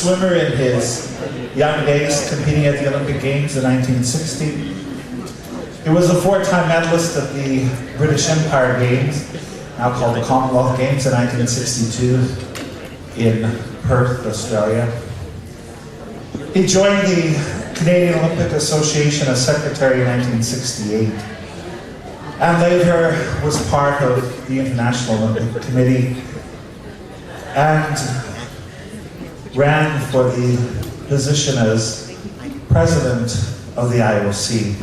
swimmer in his young days, competing at the Olympic Games in 1960. He was a four-time medalist at the British Empire Games, now called the Commonwealth Games, in 1962 in Perth, Australia. He joined the Canadian Olympic Association as secretary in 1968, and later was part of the International Olympic Committee and ran for the position as president of the IOC.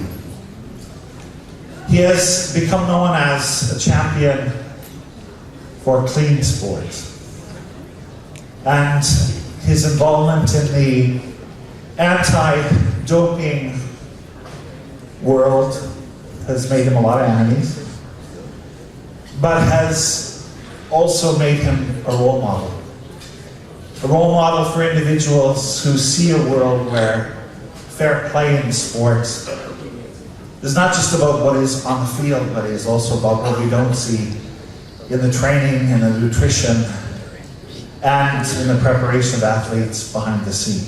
He has become known as a champion for clean sport, and his involvement in the anti-doping world has made him a lot of enemies, but has also made him a role model. A role model for individuals who see a world where fair play in sports is not just about what is on the field, but it is also about what we don't see in the training and the nutrition and in the preparation of athletes behind the scene.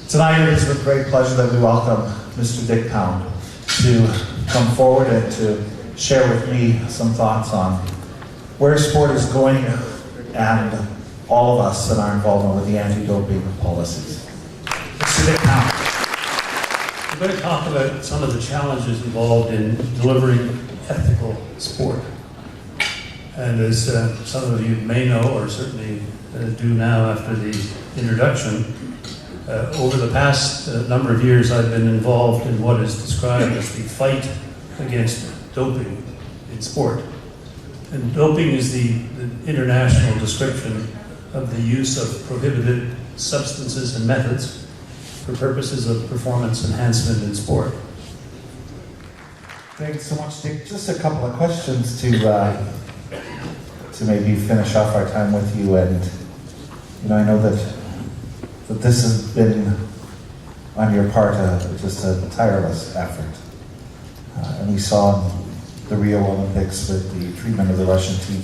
Tonight it is with great pleasure that we welcome Mr. Dick Pound to come forward and to share with me some thoughts on where sport is going and all of us and our involvement with the anti-doping policies. Mr. Dick Pound. I'm going to talk about some of the challenges involved in delivering ethical sport. And as some of you may know, or certainly do now after the introduction, over the past number of years I've been involved in what is described as the fight against doping in sport. And doping is the international description of the use of prohibited substances and methods for purposes of performance enhancement in sport. Thanks so much, Dick. Just a couple of questions to maybe finish off our time with you. And I know that this has been on your part just a tireless effort. And we saw in the Rio Olympics with the treatment of the Russian team.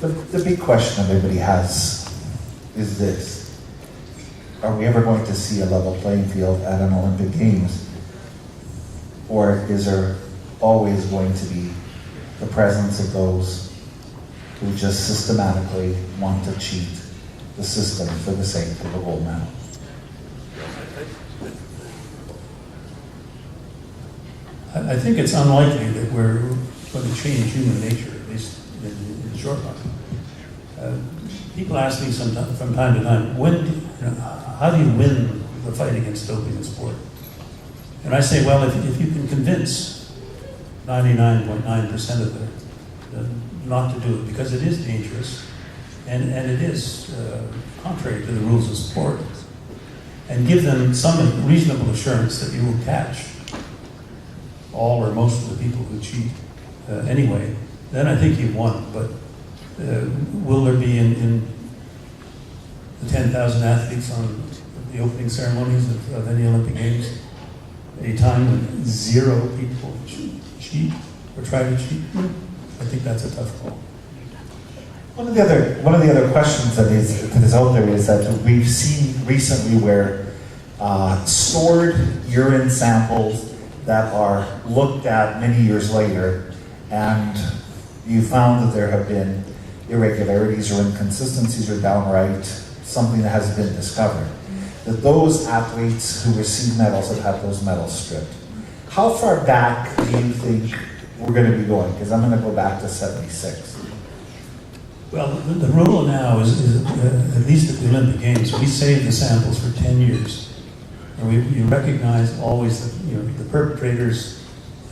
But the big question everybody has is this: are we ever going to see a level playing field at an Olympic Games? Or is there always going to be the presence of those who just systematically want to cheat the system for the sake of a gold medal? I think it's unlikely that we're going to change human nature, at least in the short run. People ask me from time to time, how do you win the fight against doping in sport? And I say, well, if you can convince 99.9% of them not to do it, because it is dangerous and it is contrary to the rules of sport, and give them some reasonable assurance that you will catch all or most of the people who cheat anyway, then I think you've won. But will there be in the 10,000 athletes on the opening ceremonies of any Olympic Games a time when zero people cheat or try to cheat? I think that's a tough call. One of the other questions that is out there is that we've seen recently where stored urine samples that are looked at many years later, and you found that there have been irregularities or inconsistencies or downright something that has been discovered, that those athletes who receive medals have had those medals stripped. How far back do you think we're going to be going? Because I'm going to go back to 76. Well, the rule now is at least at the Olympic Games, we save the samples for 10 years. And you recognize always that the perpetrators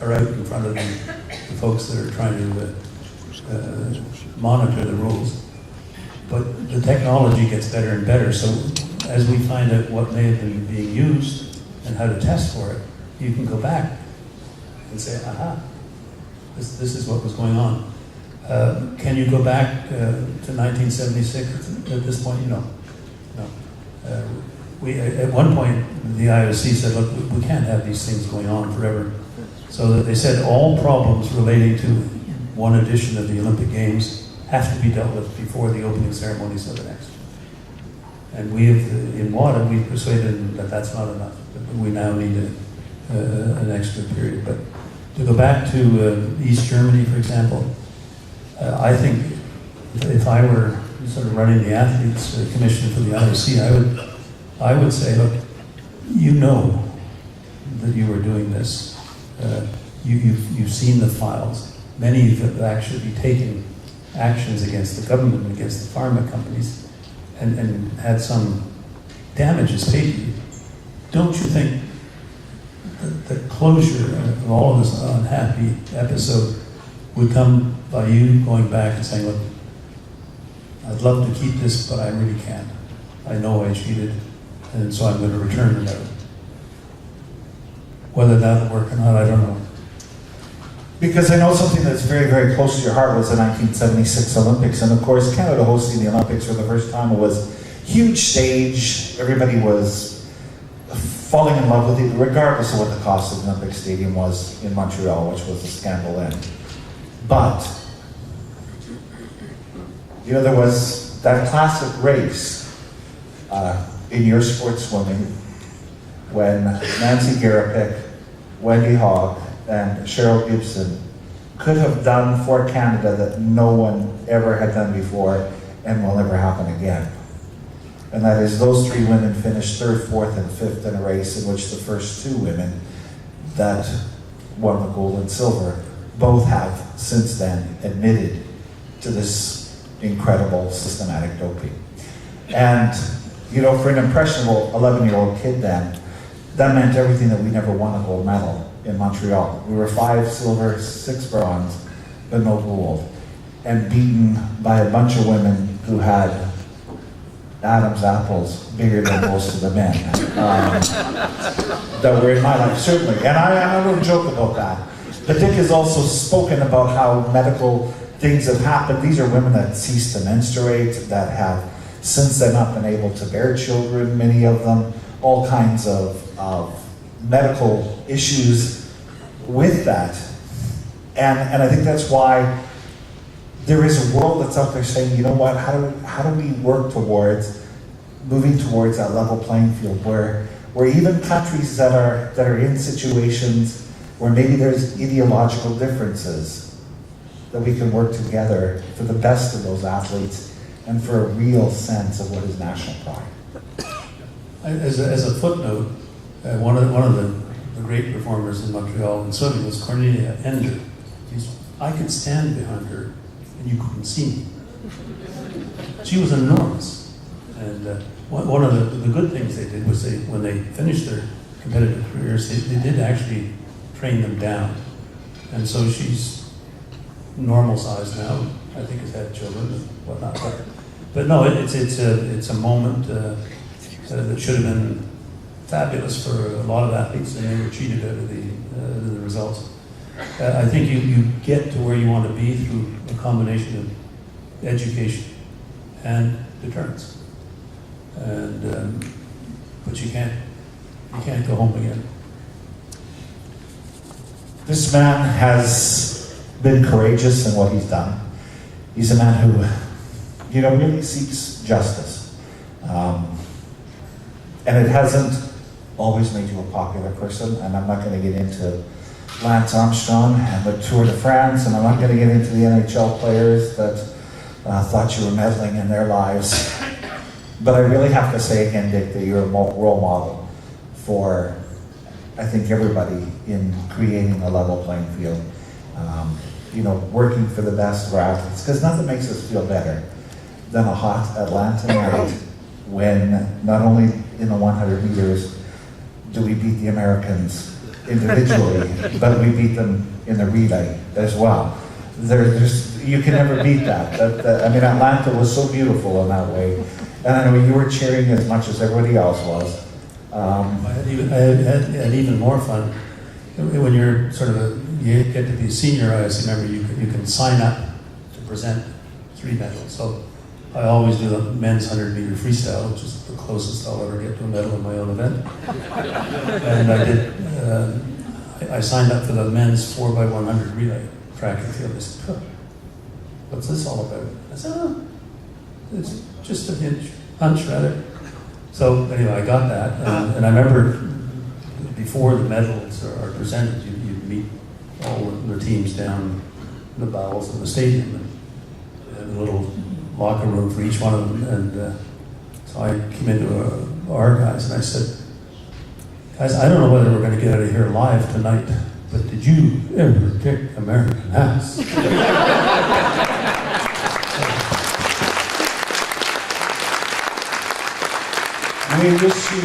are out in front of the folks that are trying to monitor the rules. But the technology gets better and better, so as we find out what may have been being used and how to test for it, you can go back and say, aha, this is what was going on. Can you go back to 1976 at this point? No. We at one point, the IOC said, look, we can't have these things going on forever. So that they said all problems relating to one edition of the Olympic Games have to be dealt with before the opening ceremonies of the next. And we have, in WADA, we've persuaded them that that's not enough. That we now need an extra period. But to go back to East Germany, for example, I think if I were sort of running the athletes commission for the IOC, I would say, look, you know that you were doing this. You've seen the files. Many have actually taken actions against the government and against the pharma companies and had some damages paid to you. Don't you think that the closure of all of this unhappy episode would come by you going back and saying, look, I'd love to keep this, but I really can't. I know I cheated, and so I'm going to return the medal. Whether that'll work or not, I don't know. Because I know something that's very, very close to your heart was the 1976 Olympics. And of course, Canada hosting the Olympics for the first time, it was a huge stage. Everybody was falling in love with it, regardless of what the cost of the Olympic Stadium was in Montreal, which was a scandal then. But, you know, there was that classic race in your sport, swimming, when Nancy Garapik, Wendy Hogg, and Cheryl Gibson could have done for Canada that no one ever had done before and will never happen again. And that is those three women finished third, fourth, and fifth in a race in which the first two women that won the gold and silver both have since then admitted to this incredible systematic doping. And, you know, for an impressionable 11-year-old kid then, that meant everything that we never won a gold medal in Montreal. We were 5 silver, 6 bronze, but no gold. And beaten by a bunch of women who had Adam's apples bigger than most of the men that were in my life, certainly. And I don't joke about that. But Dick has also spoken about how medical things have happened. These are women that ceased to menstruate, that have since then not been able to bear children, many of them, all kinds of medical issues with that. And I think that's why there is a world that's out there saying, you know what, how do we work towards moving towards that level playing field where even countries that are in situations where maybe there's ideological differences, that we can work together for the best of those athletes and for a real sense of what is national pride. As a footnote, one of the great performers in Montreal and swimming was Cornelia Ender. I could stand behind her and you couldn't see me. She was enormous. And one of the good things they did was when they finished their competitive careers, they did actually train them down. And so she's normal size now. I think has had children and whatnot. But no, it's a moment that should have been fabulous for a lot of athletes, and they were cheated out of the results. I think you get to where you want to be through a combination of education and deterrence. And but you can't go home again. This man has been courageous in what he's done. He's a man who, you know, really seeks justice. And it hasn't always made you a popular person, and I'm not going to get into Lance Armstrong and the Tour de France, and I'm not going to get into the NHL players that thought you were meddling in their lives. But I really have to say again, Dick, that you're a role model for, I think, everybody in creating a level playing field. You know, working for the best of our athletes, because nothing makes us feel better than a hot Atlanta night when not only in the 100 meters do we beat the Americans individually, but we beat them in the relay as well. You can never beat that. I mean, Atlanta was so beautiful in that way. And I know you were cheering as much as everybody else was. I had even more fun when you're you get to be a senior IOC member. You can sign up to present 3 medals. So I always do the men's 100-meter freestyle, which is the closest I'll ever get to a medal in my own event. And I did. I signed up for the men's 4x100 relay track and field. They said, "What's this all about?" I said, "Oh, it's just a hunch rather." So anyway, I got that, and I remember before the medals are presented, you meet all the teams down in the bowels of the stadium, and a little locker room for each one of them. And so I came into our guys and I said, guys, I don't know whether we're going to get out of here alive tonight, but did you ever kick American ass? We wish you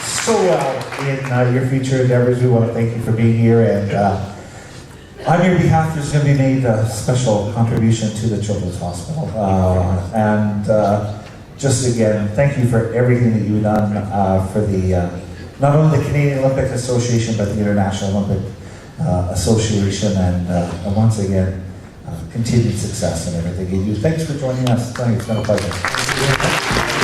so well in your future endeavors. We want to thank you for being here, and on your behalf, there's going to be made a special contribution to the Children's Hospital. Just again, thank you for everything that you've done for the not only the Canadian Olympic Association, but the International Olympic Association, and once again, continued success in everything you do. Thanks for joining us tonight. It's been a pleasure.